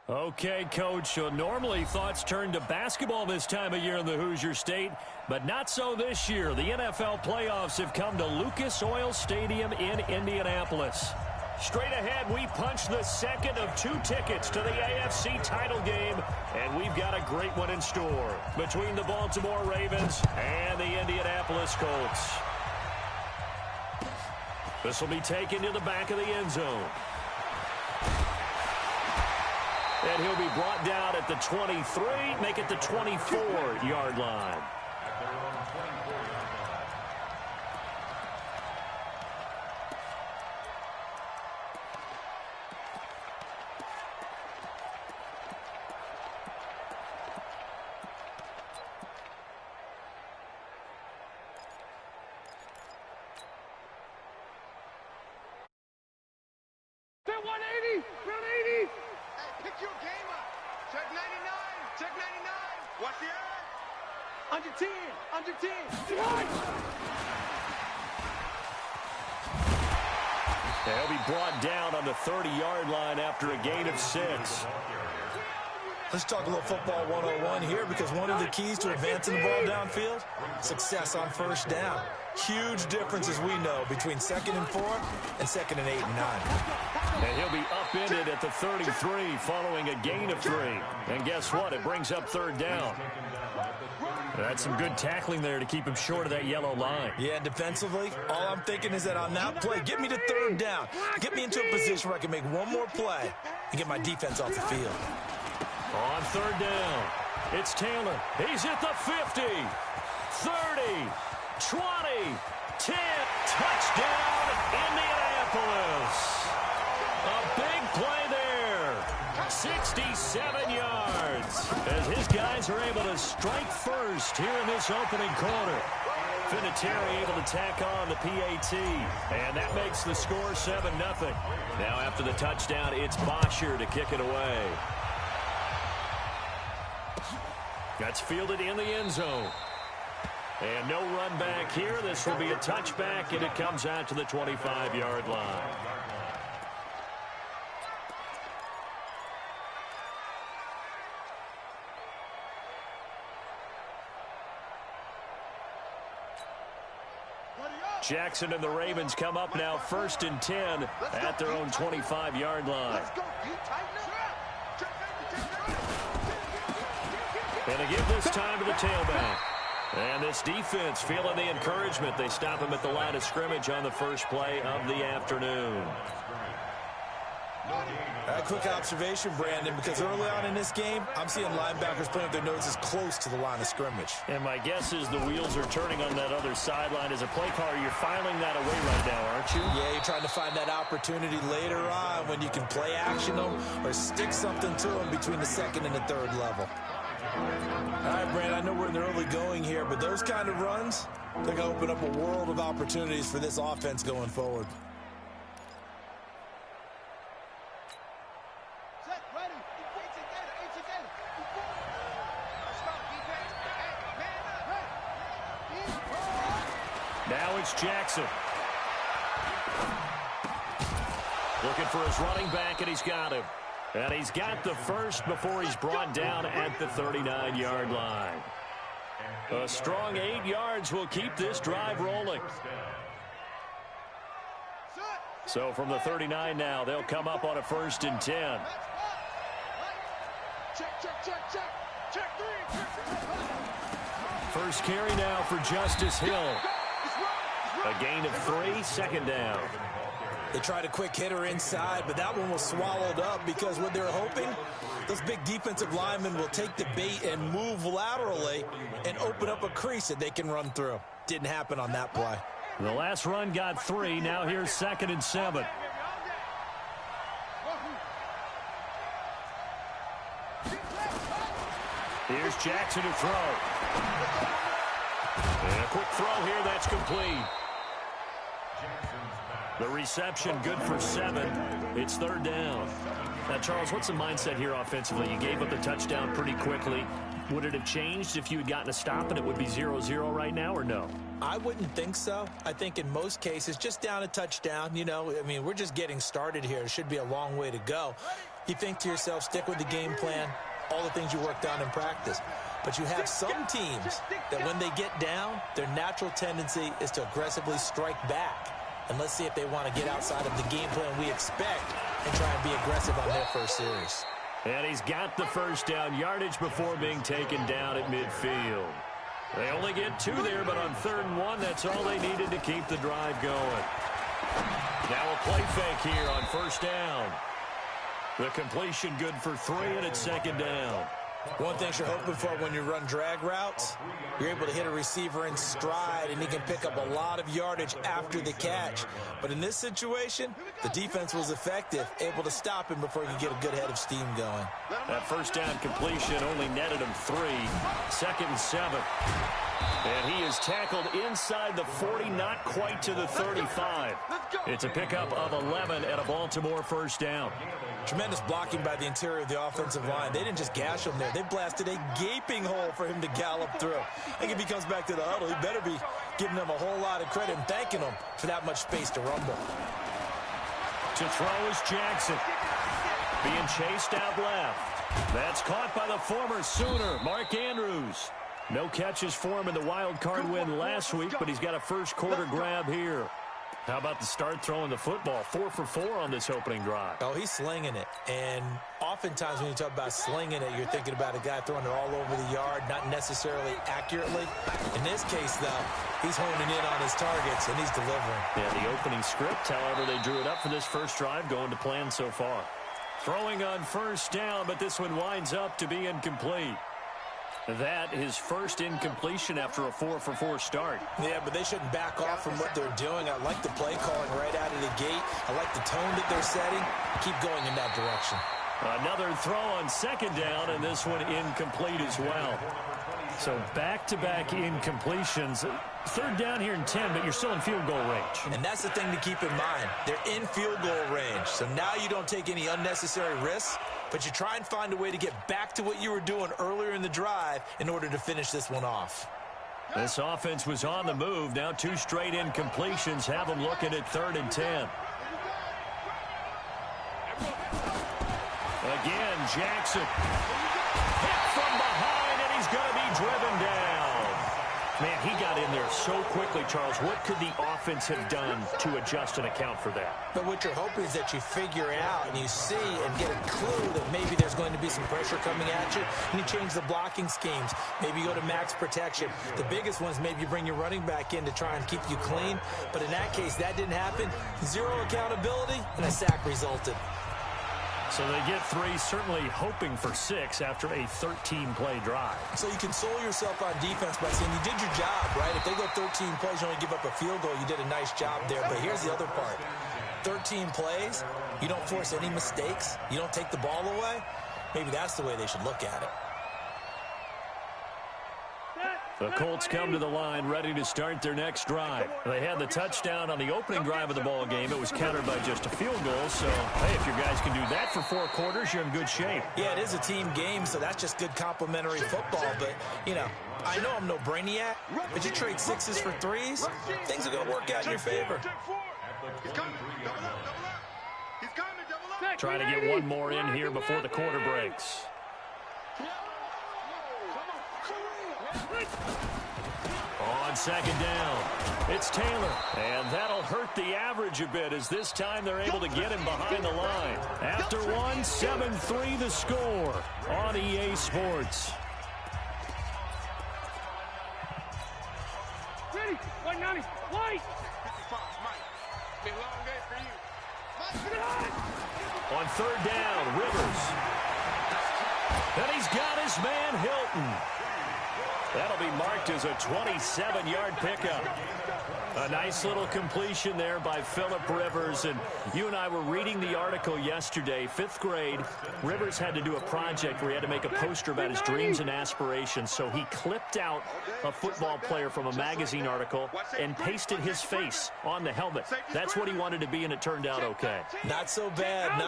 Okay, Coach, so normally thoughts turn to basketball this time of year in the Hoosier State, but not so this year. The NFL playoffs have come to Lucas Oil Stadium in Indianapolis. Straight ahead, we punch the second of 2 tickets to the AFC title game, and we've got a great one in store between the Baltimore Ravens and the Indianapolis Colts. This will be taken to the back of the end zone. And he'll be brought down at the 23, make it the 24-yard line. They'll be brought down on the 30-yard line after a gain of 6. Let's talk a little football 101 here, because one of the keys to advancing the ball downfield, success on first down. Huge difference, as we know, between 2nd and 4 and 2nd and 8 and 9. And he'll be upended at the 33 following a gain of 3. And guess what? It brings up 3rd down. That's some good tackling there to keep him short of that yellow line. Yeah, defensively, all I'm thinking is that on that play, get me to 3rd down. Get me into a position where I can make one more play and get my defense off the field. On 3rd down, it's Taylor. He's at the 50, 30, 20, 10. Touchdown, Indianapolis. A big play there. 67 yards as his guys are able to strike first here in this opening quarter. Vinatieri able to tack on the PAT, and that makes the score 7-0. Now after the touchdown, it's Bosher to kick it away. That's fielded in the end zone. And no run back here. This will be a touchback, and it comes out to the 25-yard line. Jackson and the Ravens come up now 1st and 10 at their own 25-yard line. And they give this time to the tailback. And this defense feeling the encouragement. They stop him at the line of scrimmage on the first play of the afternoon. A quick observation, Brandon, because early on in this game, I'm seeing linebackers playing with their noses close to the line of scrimmage. And my guess is the wheels are turning on that other sideline. As a play caller, you're filing that away right now, aren't you? Yeah, you're trying to find that opportunity later on when you can play action them or stick something to them between the 2nd and the 3rd level. All right, Brandon, I know we're in the early going here, but those kind of runs, they're going to open up a world of opportunities for this offense going forward. Now it's Jackson. Looking for his running back, and he's got him. And he's got the first before he's brought down at the 39-yard line. A strong 8 yards will keep this drive rolling. So from the 39 now, they'll come up on a 1st and 10. First carry now for Justice Hill. A gain of 3, 2nd down. They tried a quick hitter inside, but that one was swallowed up because what they're hoping, those big defensive linemen will take the bait and move laterally and open up a crease that they can run through. Didn't happen on that play. The last run got 3. Now here's 2nd and 7. Here's Jackson to throw. And a quick throw here, that's complete. The reception good for 7. It's 3rd down. Now, Charles, what's the mindset here offensively? You gave up the touchdown pretty quickly. Would it have changed if you had gotten a stop and it would be 0-0 right now, or no? I wouldn't think so. I think in most cases, just down a touchdown, you know, I mean, we're just getting started here. It should be a long way to go. You think to yourself, stick with the game plan, all the things you worked on in practice. But you have some teams that when they get down, their natural tendency is to aggressively strike back. And let's see if they want to get outside of the game plan we expect and try and be aggressive on their first series. And he's got the first down, yardage before being taken down at midfield. They only get 2 there, but on 3rd and 1, that's all they needed to keep the drive going. Now a play fake here on 1st down. The completion good for 3, and it's 2nd down. One thing you're hoping for when you run drag routes, you're able to hit a receiver in stride, and he can pick up a lot of yardage after the catch. But in this situation, the defense was effective, able to stop him before he could get a good head of steam going. That 1st down completion only netted him 3. 2nd and 7. And he is tackled inside the 40, not quite to the 35. It's a pickup of 11 at a Baltimore 1st down. Tremendous blocking by the interior of the offensive line. They didn't just gash him there. They blasted a gaping hole for him to gallop through. I think if he comes back to the huddle, he better be giving them a whole lot of credit and thanking them for that much space to rumble. To throw is Jackson. Being chased out left. That's caught by the former Sooner, Mark Andrews. No catches for him in the wild card win last week, but he's got a first quarter grab here. How about the start throwing the football? 4 for 4 on this opening drive. Oh, he's slinging it. And oftentimes when you talk about slinging it, you're thinking about a guy throwing it all over the yard, not necessarily accurately. In this case, though, he's honing in on his targets, and he's delivering. Yeah, the opening script, however, they drew it up for this first drive, going to plan so far. Throwing on 1st down, but this one winds up to be incomplete. That his first incompletion after a 4 for 4 start. Yeah, but they shouldn't back off from what they're doing. I like the play calling right out of the gate. I like the tone that they're setting. Keep going in that direction. Another throw on 2nd down, and this one incomplete as well. So back-to-back incompletions. 3rd down here in 10, but you're still in field goal range. And that's the thing to keep in mind. They're in field goal range. So now you don't take any unnecessary risks, but you try and find a way to get back to what you were doing earlier in the drive in order to finish this one off. This offense was on the move. Now 2 straight incompletions have them looking at 3rd and 10. Again, Jackson. Hit from behind, and he's going to be driven down. Man, he got in there so quickly, Charles. What could the offense have done to adjust and account for that? But what you're hoping is that you figure out and you see and get a clue that maybe there's going to be some pressure coming at you, and you change the blocking schemes. Maybe you go to max protection. The biggest one is maybe you bring your running back in to try and keep you clean. But in that case, that didn't happen. 0 accountability, and a sack resulted. So they get 3, certainly hoping for 6 after a 13-play drive. So you console yourself on defense by saying you did your job, right? If they go 13 plays, you only give up a field goal, you did a nice job there. But here's the other part. 13 plays, you don't force any mistakes, you don't take the ball away. Maybe that's the way they should look at it. The Colts come to the line ready to start their next drive. They had the touchdown on the opening drive of the ball game. It was countered by just a field goal. So, hey, if your guys can do that for 4 quarters, you're in good shape. Yeah, it is a team game, so that's just good complimentary football. But, you know, I know I'm no brainiac, but you trade 6s for 3s, things are going to work out in your favor. Trying to get one more in here before the quarter breaks. On 2nd down, it's Taylor, and that'll hurt the average a bit as this time they're able to get him behind the line. After 1, 7-3 the score on EA Sports. Ready, 190, white. On 3rd down, Rivers. And he's got his man Hilton. That'll be marked as a 27-yard pickup. A nice little completion there by Phillip Rivers. And you and I were reading the article yesterday, 5th grade. Rivers had to do a project where he had to make a poster about his dreams and aspirations. So he clipped out a football player from a magazine article and pasted his face on the helmet. That's what he wanted to be, and it turned out okay. Not so bad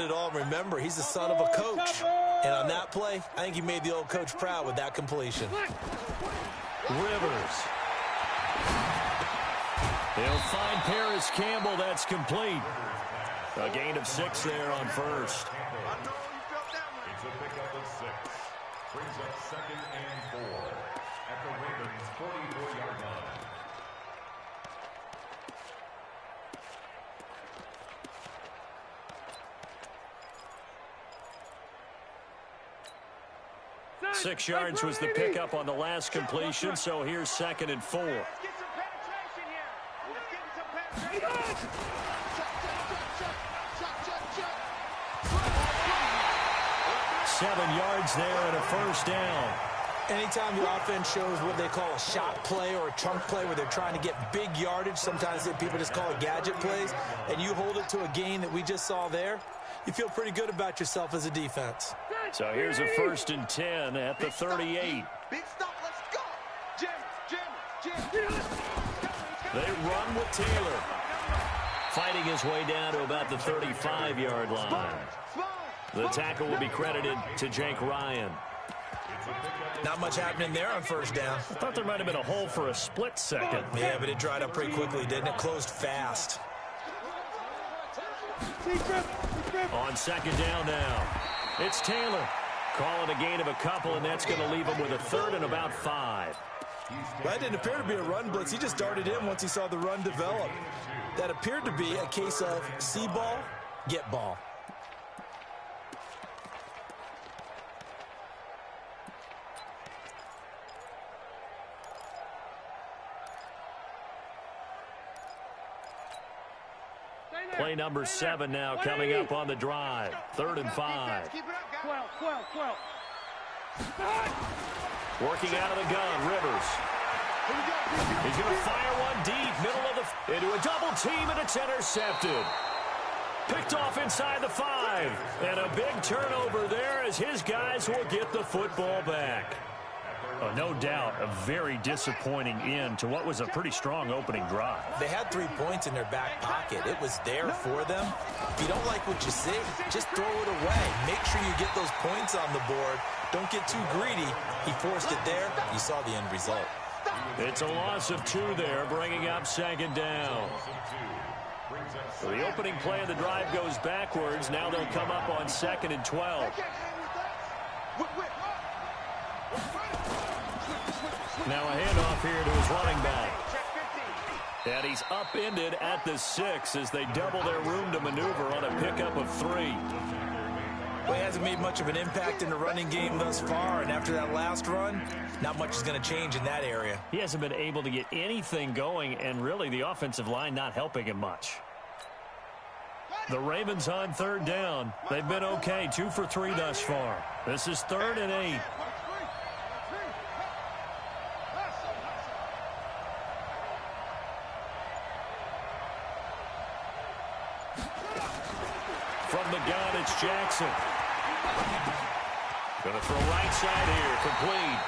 at all. Remember, he's the son of a coach. And on that play, I think he made the old coach proud with that completion. Rivers. They'll find Paris Campbell. That's complete. A gain of 6 there on first. It's a pickup of 6. Brings up 2nd and 4 at the Ravens' 44-yard line. Six yards was the pickup on the last completion, so here's 2nd and 4. Let's get some penetration here. Let's get some penetration. 7 yards there and a first down. Anytime the offense shows what they call a shot play or a chunk play where they're trying to get big yardage, sometimes people just call it gadget plays, and you hold it to a gain that we just saw there, you feel pretty good about yourself as a defense. So here's a 1st and 10 at the 38. Big stop. Let's go. Jim. They run with Taylor. Fighting his way down to about the 35-yard line. The tackle will be credited to Jake Ryan. Not much happening there on first down. I thought there might have been a hole for a split second. Yeah, but it dried up pretty quickly, didn't it? Closed fast. On 2nd down now, it's Taylor. Calling a gain of a couple, and that's going to leave him with a 3rd and about 5. Well, that didn't appear to be a run blitz. He just darted in once he saw the run develop. That appeared to be a case of see ball, get ball. Play number 7 now coming up on the drive. 3rd and 5. Well. Working out of the gun, Rivers. He's going to fire one deep, middle of the... into a double team, and it's intercepted. Picked off inside the 5. And a big turnover there as his guys will get the football back. No doubt a very disappointing end to what was a pretty strong opening drive. They had 3 points in their back pocket. It was there for them. If you don't like what you see, just throw it away. Make sure you get those points on the board. Don't get too greedy. He forced it there. You saw the end result. It's a loss of 2 there, bringing up 2nd down. So the opening play of the drive goes backwards. Now they'll come up on 2nd and 12. Now a handoff here to his running back. And he's upended at the 6 as they double their room to maneuver on a pickup of 3. Well, he hasn't made much of an impact in the running game thus far, and after that last run, not much is going to change in that area. He hasn't been able to get anything going, and really the offensive line not helping him much. The Ravens on 3rd down. They've been okay, 2 for 3 thus far. This is 3rd and 8. From the gun, it's Jackson. Going to throw right side here, complete.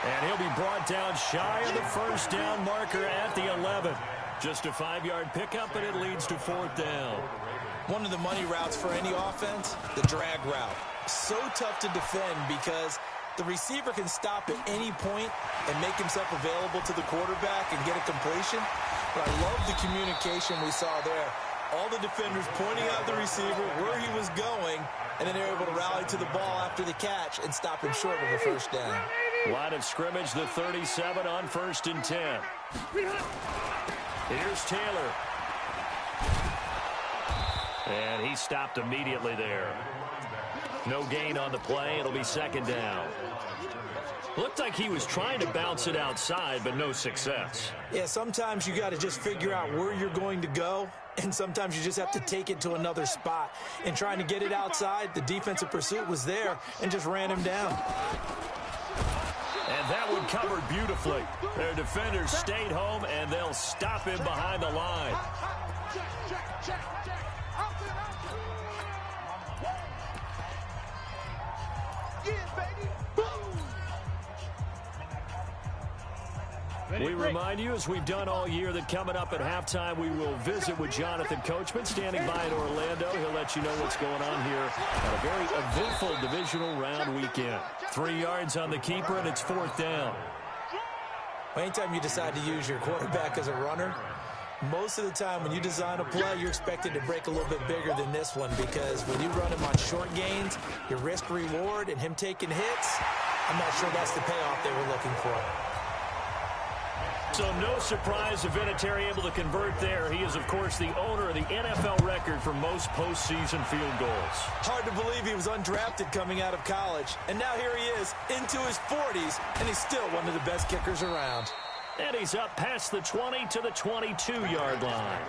And he'll be brought down shy of the first down marker at the 11. Just a 5-yard pickup, and it leads to 4th down. One of the money routes for any offense, the drag route. So tough to defend because the receiver can stop at any point and make himself available to the quarterback and get a completion. But I love the communication we saw there. All the defenders pointing out the receiver, where he was going, and then they're able to rally to the ball after the catch and stop him short of a first down. Line of scrimmage, the 37 on 1st and 10. Here's Taylor. And he stopped immediately there. No gain on the play. It'll be 2nd down. Looked like he was trying to bounce it outside, but no success. Yeah, sometimes you got to just figure out where you're going to go, and sometimes you just have to take it to another spot. And trying to get it outside, the defensive pursuit was there and just ran him down. And that one covered beautifully. Their defenders stayed home, and they'll stop him behind the line. We remind you, as we've done all year, that coming up at halftime, we will visit with Jonathan Coachman standing by in Orlando. He'll let you know what's going on here at a very eventful divisional round weekend. 3 yards on the keeper, and it's 4th down. Anytime you decide to use your quarterback as a runner, Most of the time when you design a play, you're expected to break a little bit bigger than this one because when you run him on short gains, your risk-reward and him taking hits, I'm not sure that's the payoff they were looking for. So no surprise if Vinatieri able to convert there. He is, of course, the owner of the NFL record for most postseason field goals. Hard to believe he was undrafted coming out of college. And now here he is into his 40s, and he's still one of the best kickers around. And he's up past the 20 to the 22-yard line.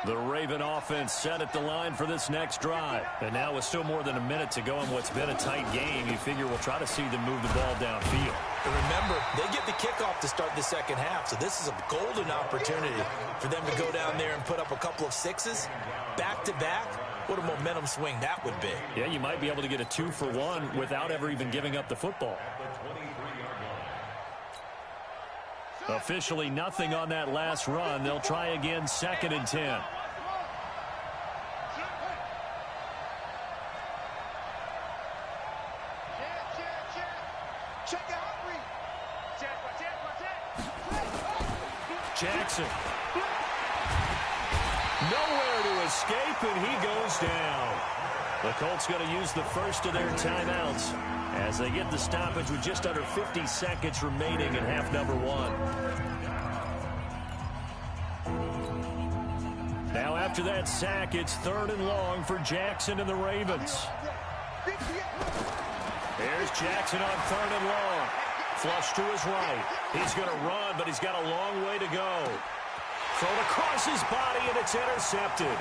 The Raven offense set at the line for this next drive. And now with still more than a minute to go in what's been a tight game, you figure we'll try to see them move the ball downfield. And remember, they get the kickoff to start the second half, so this is a golden opportunity for them to go down there and put up a couple of sixes back-to-back. What a momentum swing that would be. Yeah, you might be able to get a 2-for-1 without ever even giving up the football. Officially nothing on that last run. They'll try again, 2nd and 10. Jackson. Nowhere to escape, and he goes down. The Colts going to use the first of their timeouts as they get the stoppage with just under 50 seconds remaining in half number 1. Now after that sack, it's 3rd and long for Jackson and the Ravens. Here's Jackson on 3rd and long. Flush to his right. He's going to run, but he's got a long way to go. Thrown across his body, and it's intercepted.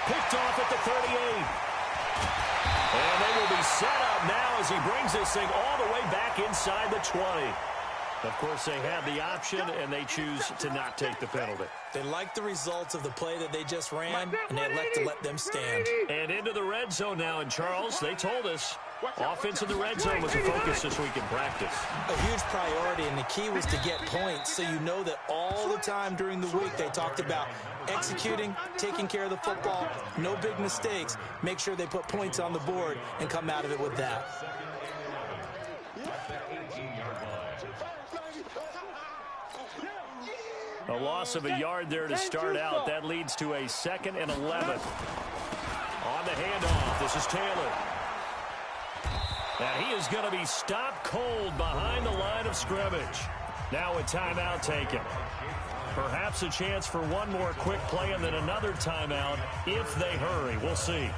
Picked off at the 38. And they will be set up now as he brings this thing all the way back inside the 20. Of course, they have the option, and they choose to not take the penalty. They like the results of the play that they just ran, and they elect to let them stand. And into the red zone now. And, Charles, they told us offense in the red zone was a focus this week in practice. A huge priority, and the key was to get points, so you know that all the time during the week they talked about executing, taking care of the football, no big mistakes, make sure they put points on the board and come out of it with that. A loss of a yard there to start out. That leads to a 2nd and 11. On the handoff, this is Taylor. And he is going to be stopped cold behind the line of scrimmage. Now a timeout taken. Perhaps a chance for one more quick play and then another timeout if they hurry. We'll see.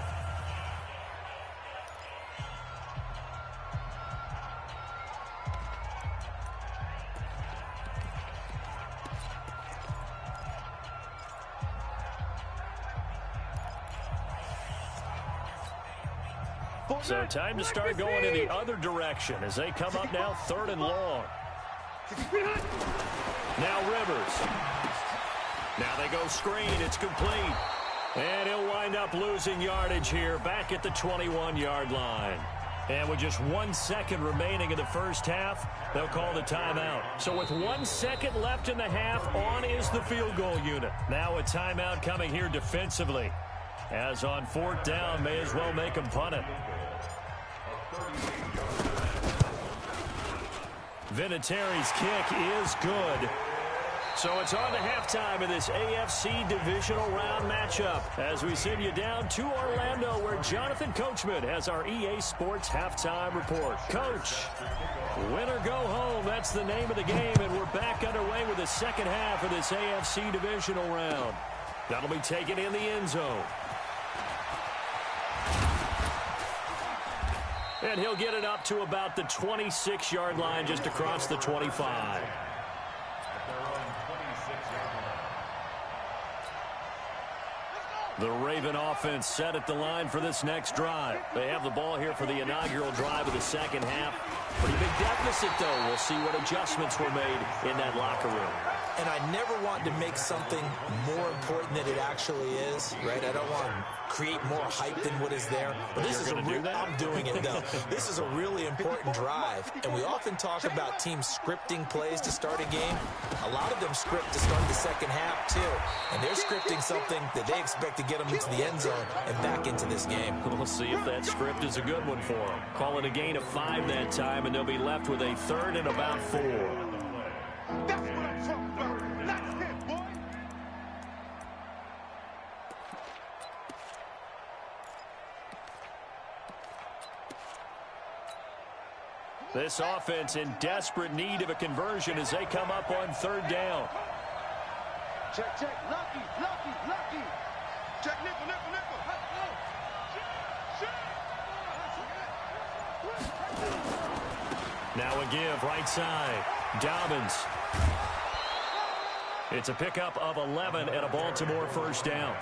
So time to start going in the other direction as they come up now 3rd and long. Now Rivers. Now they go screen. It's complete. And he'll wind up losing yardage here back at the 21-yard line. And with just 1 second remaining in the first half, they'll call the timeout. So with 1 second left in the half, on is the field goal unit. Now a timeout coming here defensively. As on 4th down, may as well make them punt it. Vinatieri's kick is good. So it's on to halftime of this AFC divisional round matchup as we send you down to Orlando where Jonathan Coachman has our EA Sports halftime report. Coach, win or go home, that's the name of the game, and we're back underway with the second half of this AFC divisional round. That'll be taken in the end zone. And he'll get it up to about the 26-yard line just across the 25. The Raven offense set at the line for this next drive. They have the ball here for the inaugural drive of the second half. Pretty big deficit, though. We'll see what adjustments were made in that locker room. and I never want to make something more important than it actually is, right? I don't want to create more hype than what is there. But this is I'm doing it, though. This is a really important drive, and we often talk about teams scripting plays to start a game. A lot of them script to start the second half, too, and they're scripting something that they expect to get them into the end zone and back into this game. We'll see if that script is a good one for them. Call it a gain of 5 that time, and they'll be left with a 3rd and about 4. That's what I'm talking about. That's it, boy. This offense in desperate need of a conversion as they come up on 3rd down. Check, check. Lucky, lucky, lucky. Check, nickel, nickel, nickel. Now a give, right side. Dobbins. It's a pickup of 11 and a Baltimore 1st down.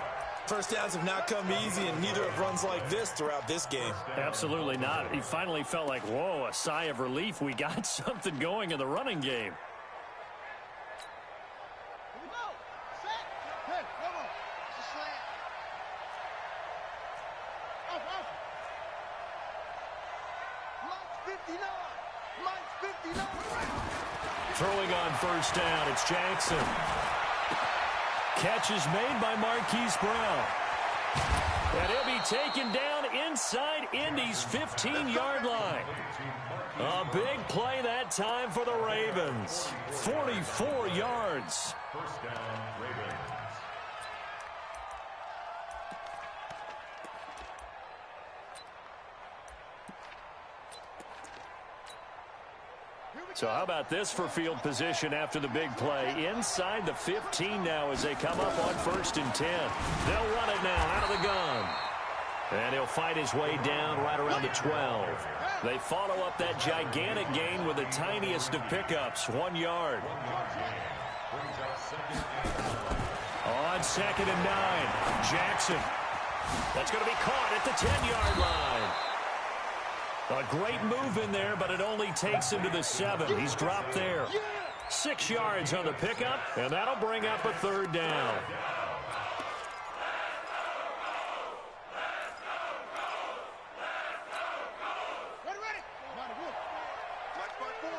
First downs have not come easy, and neither have runs like this throughout this game. Absolutely not. He finally felt like, whoa, a sigh of relief. We got something going in the running game. Here we go. Set. Hey, come on. It's a slant. Off. Mine's 59. Mine's 59. Throwing on 1st down, it's Jackson. Catch is made by Marquise Brown. And he'll be taken down inside Indy's 15-yard line. A big play that time for the Ravens. 44 yards. 1st down, Ravens. So how about this for field position after the big play? Inside the 15 now as they come up on 1st and 10. They'll run it now out of the gun. And he'll fight his way down right around the 12. They follow up that gigantic gain with the tiniest of pickups, 1 yard. On 2nd and 9, Jackson. That's going to be caught at the 10-yard line. A great move in there, but it only takes him to the 7. He's dropped there. 6 yards on the pickup, and that'll bring up a 3rd down. Ready. Touch by 4.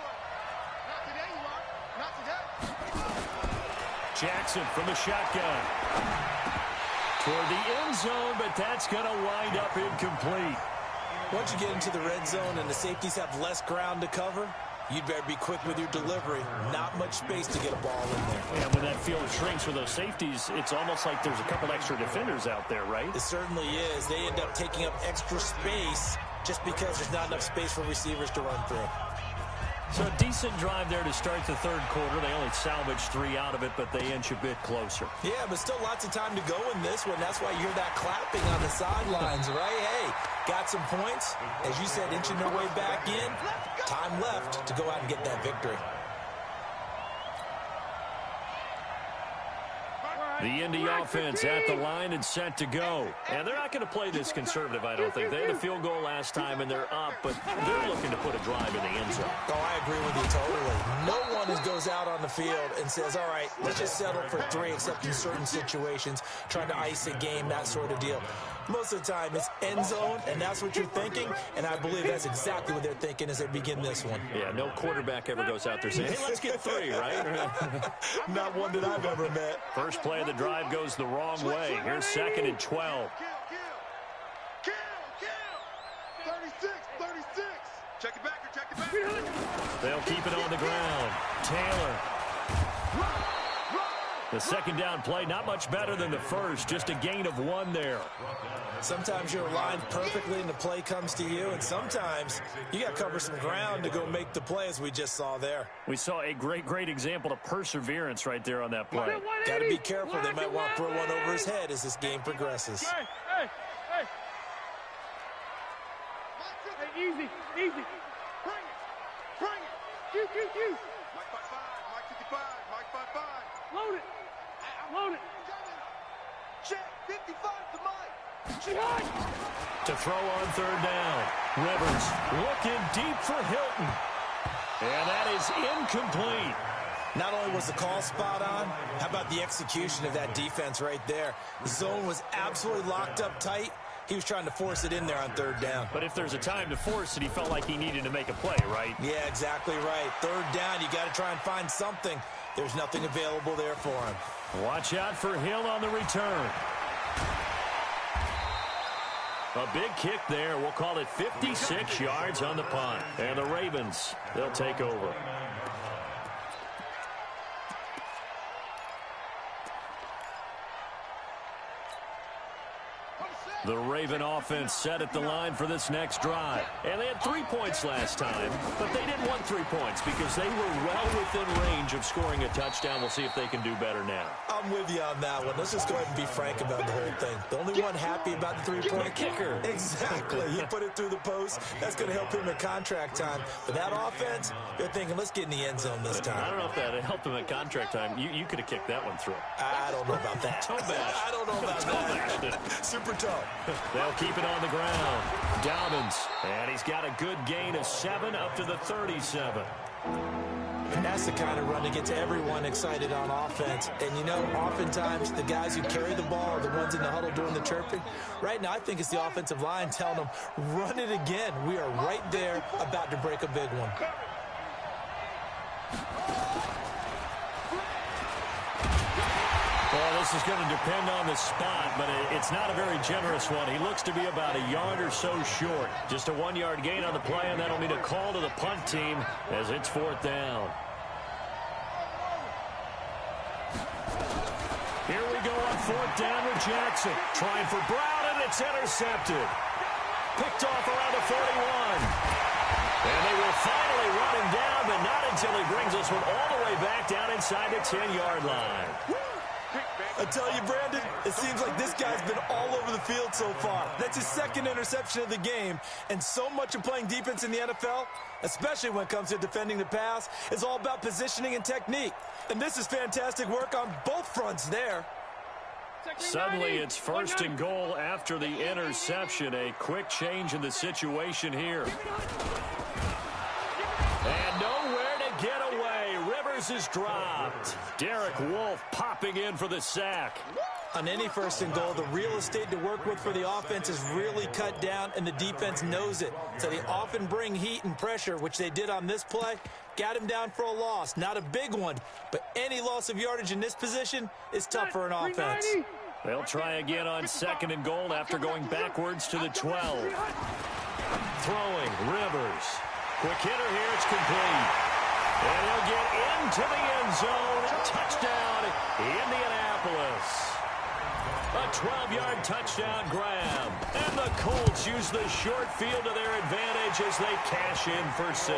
Not today, you are. Not today. Jackson from the shotgun. Toward the end zone, but that's going to wind up incomplete. Once you get into the red zone and the safeties have less ground to cover, you'd better be quick with your delivery. Not much space to get a ball in there. And when that field shrinks with those safeties, it's almost like there's a couple extra defenders out there, right? It certainly is. They end up taking up extra space just because there's not enough space for receivers to run through. So a decent drive there to start the 3rd quarter. They only salvaged 3 out of it, but they inch a bit closer. Yeah, but still lots of time to go in this one. That's why you hear that clapping on the sidelines, right? Hey, got some points. As you said, inching their way back in. Time left to go out and get that victory. The Indy offense at the line and set to go. And they're not going to play this conservative, I don't think. They had a field goal last time, and they're up, but they're looking to put a drive in the end zone. Oh, I agree with you totally. No one goes out on the field and says, all right, let's just settle for 3, except in certain situations, trying to ice a game, that sort of deal. Most of the time, it's end zone, and that's what you're thinking, and I believe that's exactly what they're thinking as they begin this one. Yeah, no quarterback ever goes out there saying, hey, let's get 3, right? Not one that I've ever met. First play of the drive goes the wrong way. Here's 2nd and 12. Kill. 36. Check it back. They'll keep it on the ground. Taylor. The 2nd down play, not much better than the first. Just a gain of 1 there. Sometimes you're aligned perfectly and the play comes to you, and sometimes you got to cover some ground to go make the play, as we just saw there. We saw a great example of perseverance right there on that play. Got to be careful. They might want to throw one over his head as this game progresses. Hey. Easy. Bring it. Q. Mike 55, Mike 55, Mike 55. Load it. Check. 55 to Mike. To throw on 3rd down. Rivers looking deep for Hilton. And that is incomplete. Not only was the call spot on, how about the execution of that defense right there? The zone was absolutely locked up tight. He was trying to force it in there on third down. But if there's a time to force it, he felt like he needed to make a play, right? Yeah, exactly right. Third down, you got to try and find something. There's nothing available there for him. Watch out for Hill on the return. A big kick there. We'll call it 56 yards on the punt. And the Ravens, they'll take over. The Raven offense set at the line for this next drive. And they had 3 points last time, but they didn't want 3 points because they were well within range of scoring a touchdown. We'll see if they can do better now. I'm with you on that one. Let's just go ahead and be frank about the whole thing. The only one happy about the three-point kicker. Exactly. He put it through the post. That's going to help him at contract time. But that offense, they're thinking, let's get in the end zone this time. I don't know if that helped him at contract time. You could have kicked that one through. I don't know about that. Toe bash. I don't know about that. Super toe. They'll keep it on the ground. Dobbins, and he's got a good gain of 7 up to the 37. And that's the kind of run that gets everyone excited on offense. And, you know, oftentimes the guys who carry the ball are the ones in the huddle doing the chirping. Right now, I think it's the offensive line telling them, run it again. We are right there about to break a big one. Well, this is going to depend on the spot, but it's not a very generous one. He looks to be about a yard or so short. Just a 1-yard gain on the play, and that'll mean a call to the punt team as it's 4th down. Here we go on 4th down with Jackson. Trying for Brown, and it's intercepted. Picked off around the 41. And they will finally run him down, but not until he brings this one all the way back down inside the 10-yard line. I tell you, Brandon, it seems like this guy's been all over the field so far. That's his 2nd interception of the game. And so much of playing defense in the NFL, especially when it comes to defending the pass, is all about positioning and technique. And this is fantastic work on both fronts there. Suddenly, it's 1st and goal after the interception. A quick change in the situation here. And nowhere to get away. Rivers is dropped. Derek Wolfe popping in for the sack. On any 1st and goal, the real estate to work with for the offense is really cut down, and the defense knows it. So they often bring heat and pressure, which they did on this play. Got him down for a loss. Not a big one, but any loss of yardage in this position is tough for an offense. They'll try again on 2nd and goal after going backwards to the 12. Throwing, Rivers. Quick hitter here, it's complete. And he'll get into the end zone. Touchdown, Indianapolis. A 12-yard touchdown grab. And the Colts use the short field to their advantage as they cash in for 6.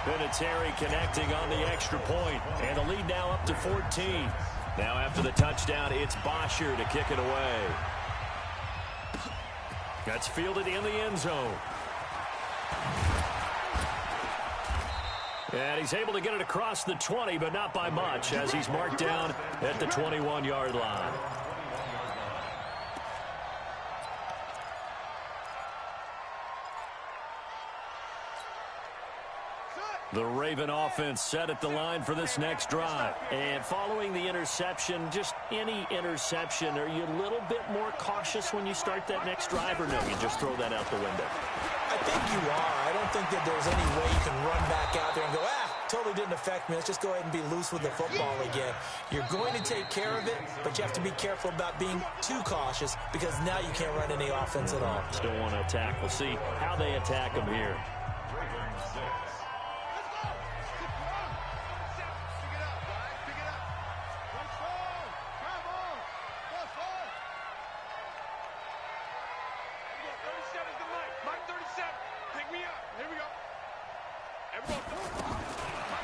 Vinatieri connecting on the extra point. And the lead now up to 14. Now after the touchdown, it's Bosher to kick it away. That's fielded in the end zone. And he's able to get it across the 20, but not by much, as he's marked down at the 21-yard line. The Raven offense set at the line for this next drive. And following the interception, just any interception, are you a little bit more cautious when you start that next drive, or no, you just throw that out the window? I think you are. I don't think that there's any way you can run back out there and go, totally didn't affect me. Let's just go ahead and be loose with the football again. You're going to take care of it, but you have to be careful about being too cautious because now you can't run any offense at all. Still want to attack. We'll see how they attack him here.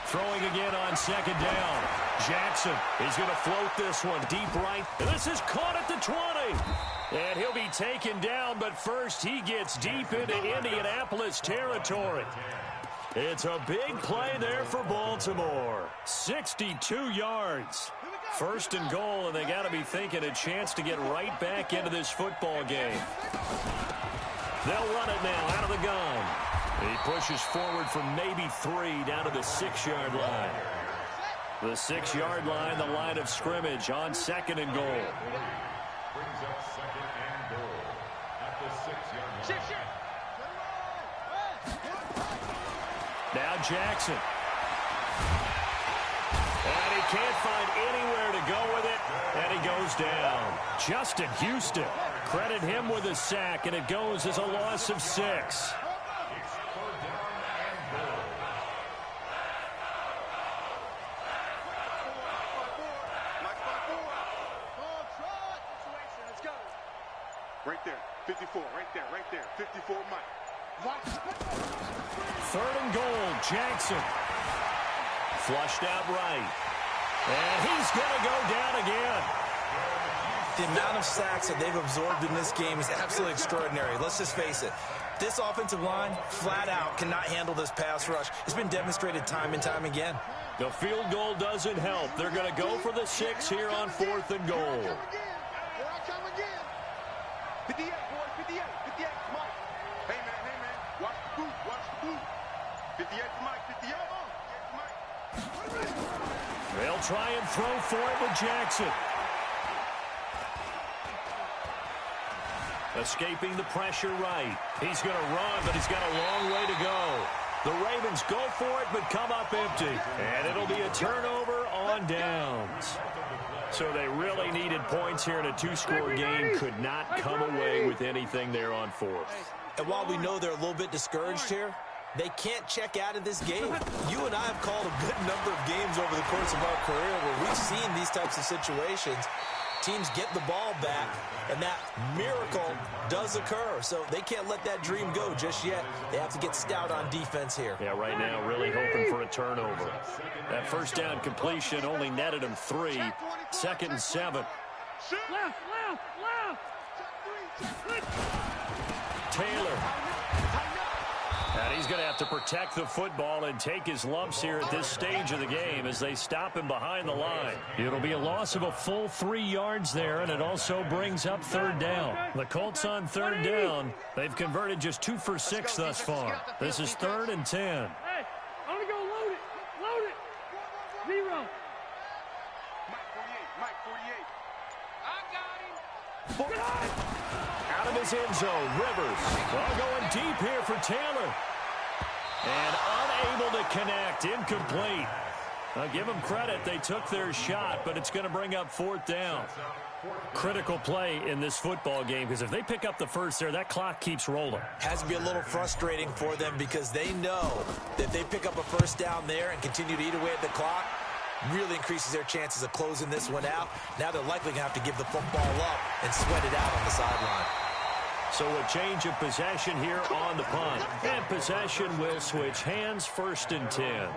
Throwing again on 2nd down. Jackson, he's going to float this one deep right. And this is caught at the 20. And he'll be taken down, but first he gets deep into Indianapolis territory. It's a big play there for Baltimore. 62 yards. 1st and goal, and they got to be thinking a chance to get right back into this football game. They'll run it now out of the gun. He pushes forward from maybe 3 down to the 6-yard line. The 6-yard line, the line of scrimmage on 2nd and goal. Brings up 2nd and goal at the 6-yard line. Now Jackson. And he can't find anywhere to go with it, and he goes down. Justin Houston, credit him with a sack, and it goes as a loss of 6. Right there, 54, right there, 54, Mike. 3rd and goal, Jackson. Flushed out right. And he's going to go down again. The amount of sacks that they've absorbed in this game is absolutely extraordinary. Let's just face it. This offensive line, flat out, cannot handle this pass rush. It's been demonstrated time and time again. The field goal doesn't help. They're going to go for the 6 here on 4th and goal. Here I come again. 58, boys, 58, 58, Mike. Hey, man, watch the boot, watch the boot. 58 for Mike, 58 for Mike. They'll try and throw for it with Jackson. Escaping the pressure right. He's going to run, but he's got a long way to go. The Ravens go for it, but come up empty. And it'll be a turnover on downs. So they really needed points here in a 2-score game. Could not come away with anything there on 4th. And while we know they're a little bit discouraged here, they can't check out of this game. You and I have called a good number of games over the course of our career where we've seen these types of situations. Teams get the ball back, and that miracle does occur. So they can't let that dream go just yet. They have to get stout on defense here. Yeah, right now really hoping for a turnover. That first down completion only netted him 3. 2nd and 7. Left. Taylor. And he's going to have to protect the football and take his lumps here at this stage of the game as they stop him behind the line. It'll be a loss of a full 3 yards there, and it also brings up 3rd down. The Colts on 3rd down. They've converted just 2 for 6 thus far. This is 3rd and 10. Hey, I'm going to go load it. 0. Mike 48. I got him. Out of his end zone, Rivers. Well, going deep here for Taylor. And unable to connect, incomplete. I'll give them credit, they took their shot, but it's going to bring up 4th down. Critical play in this football game, because if they pick up the first there, that clock keeps rolling. Has to be a little frustrating for them because they know that if they pick up a first down there and continue to eat away at the clock, really increases their chances of closing this one out. Now they're likely going to have to give the football up and sweat it out on the sideline. So a change of possession here on the punt. And possession will switch hands, 1st and 10.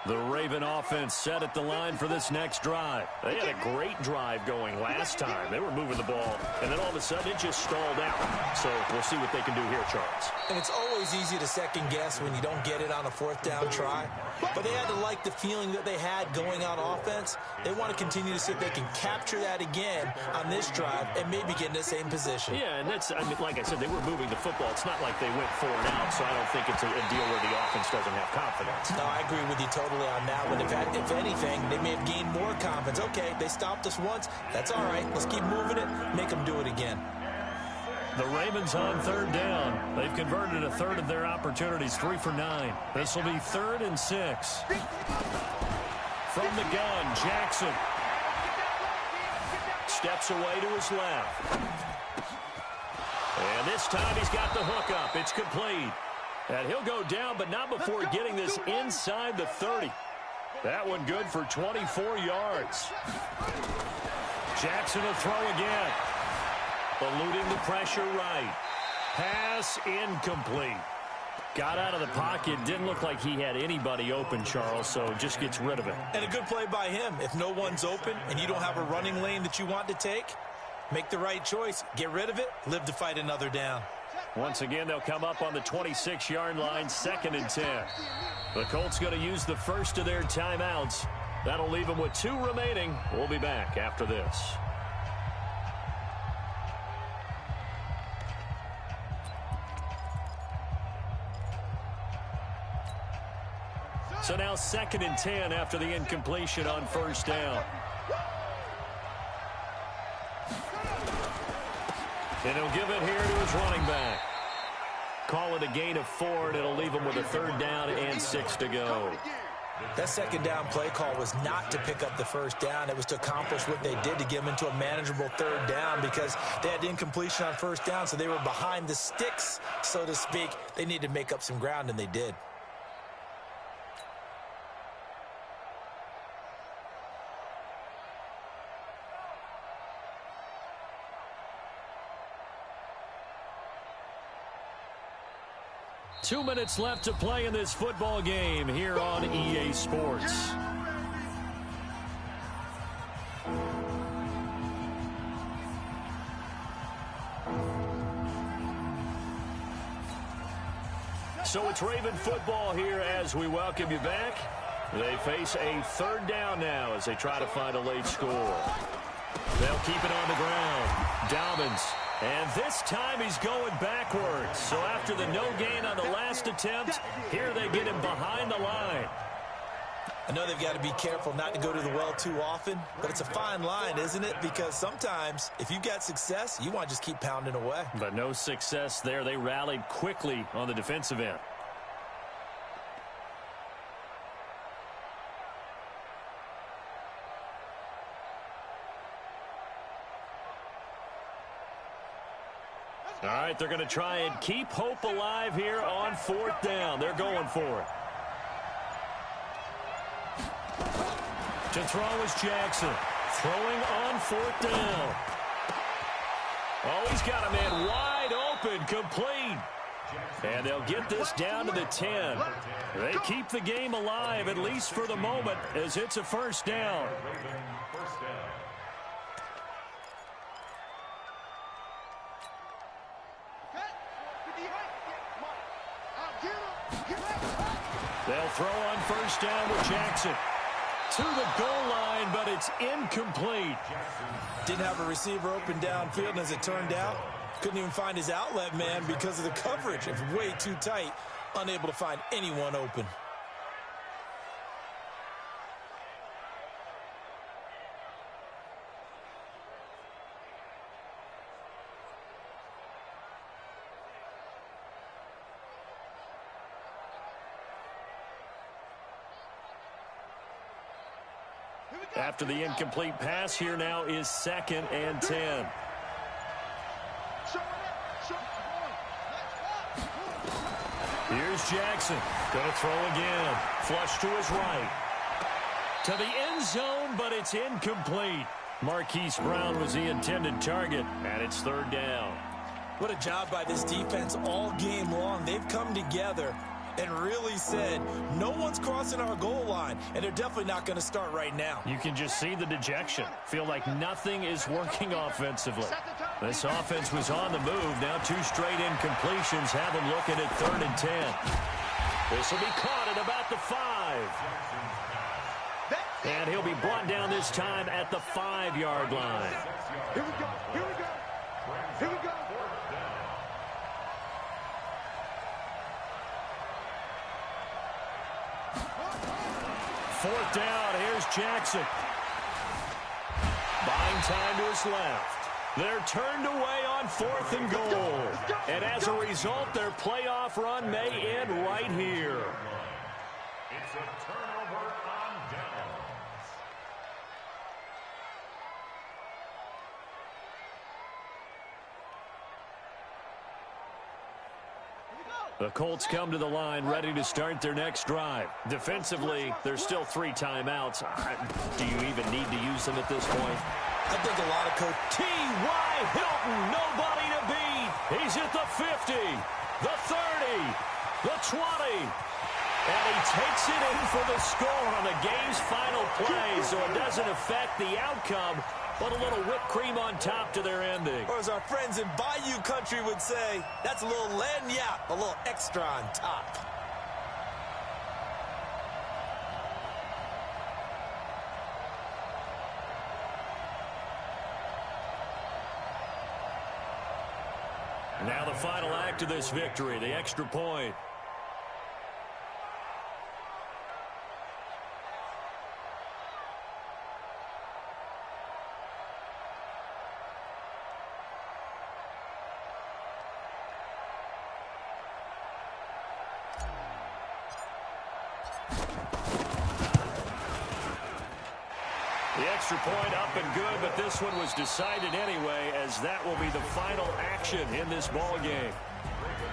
The Raven offense set at the line for this next drive. They had a great drive going last time. They were moving the ball, and then all of a sudden it just stalled out. So we'll see what they can do here, Charles. And it's always easy to second guess when you don't get it on a 4th down try. But they had to like the feeling that they had going on offense. They want to continue to see if they can capture that again on this drive and maybe get in the same position. Yeah, and that's, I mean, like I said, they were moving the football. It's not like they went 4 and out, so I don't think it's a deal where the offense doesn't have confidence. No, I agree with you totally on that one. If anything, they may have gained more confidence. Okay, they stopped us once. That's all right. Let's keep moving it. Make them do it again. The Ravens on 3rd down. They've converted a 1/3 of their opportunities, 3 for 9. This will be 3rd and 6. From the gun, Jackson. Steps away to his left. And this time he's got the hook up. It's complete. And he'll go down, but not before getting this inside the 30. That one good for 24 yards. Jackson will throw again. Eluding the pressure right. Pass incomplete. Got out of the pocket. Didn't look like he had anybody open, Charles, so just gets rid of it. And a good play by him. If no one's open and you don't have a running lane that you want to take, make the right choice. Get rid of it. Live to fight another down. Once again, they'll come up on the 26-yard line, 2nd and 10. The Colts going to use the first of their timeouts. That'll leave them with 2 remaining. We'll be back after this. So now 2nd and 10 after the incompletion on first down. And he'll give it here to his running back. Call it a gain of 4, and it'll leave him with a 3rd down and 6 to go. That 2nd down play call was not to pick up the 1st down. It was to accomplish what they did to get them into a manageable 3rd down because they had incompletion on 1st down, so they were behind the sticks, so to speak. They needed to make up some ground, and they did. Two minutes left to play in this football game here on EA Sports. So it's Raven football here as we welcome you back. They face a 3rd down now as they try to find a late score. They'll keep it on the ground. Dobbins. And this time he's going backwards. So after the no gain on the last attempt, here they get him behind the line. I know they've got to be careful not to go to the well too often, but it's a fine line, isn't it? Because sometimes if you've got success, you want to just keep pounding away. But no success there. They rallied quickly on the defensive end. All right, they're going to try and keep hope alive here on 4th down. They're going for it. To throw is Jackson. Throwing on 4th down. Oh, he's got a man wide open, complete. And they'll get this down to the 10. They keep the game alive, at least for the moment, as it's a 1st down. They'll throw on 1st down with Jackson. To the goal line, but it's incomplete. Didn't have a receiver open downfield, and as it turned out, couldn't even find his outlet man because of the coverage. It was way too tight, unable to find anyone open. After the incomplete pass, here now is 2nd and 10. Here's Jackson. Going to throw again. Flush to his right. To the end zone, but it's incomplete. Marquise Brown was the intended target, and it's 3rd down. What a job by this defense all game long. They've come together and really said, no one's crossing our goal line, and they're definitely not going to start right now. You can just see the dejection. Feel like nothing is working offensively. This offense was on the move. Now 2 straight incompletions have them looking at 3rd and 10. This will be caught at about the 5. And he'll be brought down this time at the 5-yard line. Here we go. Here we go. Here we go. 4th down, here's Jackson. Buying time to his left. They're turned away on 4th and goal. And as a result, their playoff run may end right here. It's a turnover on downs. The Colts come to the line ready to start their next drive. Defensively, there's still 3 timeouts. Do you even need to use them at this point? I think a lot of T.Y. Hilton, nobody to beat. He's at the 50, the 30, the 20. And he takes it in for the score on the game's final play, so it doesn't affect the outcome, but a little whipped cream on top to their ending. Or as our friends in Bayou country would say, that's a little lagniappe, a little extra on top. Now the final act of this victory, the extra point. extra point up and good, but this one was decided anyway, as that will be the final action in this ball game.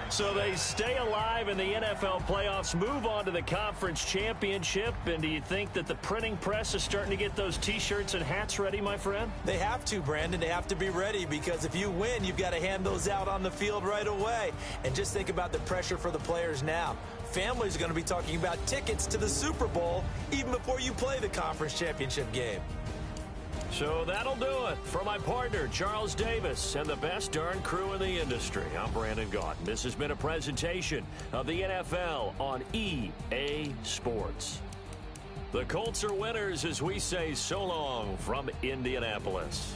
So they stay alive in the NFL playoffs, move on to the conference championship. And do you think that the printing press is starting to get those T-shirts and hats ready, my friend? They have to, Brandon. They have to be ready, because if you win, you've got to hand those out on the field right away. And just think about the pressure for the players now. Families are going to be talking about tickets to the Super Bowl even before you play the conference championship game. So that'll do it. For my partner, Charles Davis, and the best darn crew in the industry, I'm Brandon Gaudin. This has been a presentation of the NFL on EA Sports. The Colts are winners as we say so long from Indianapolis.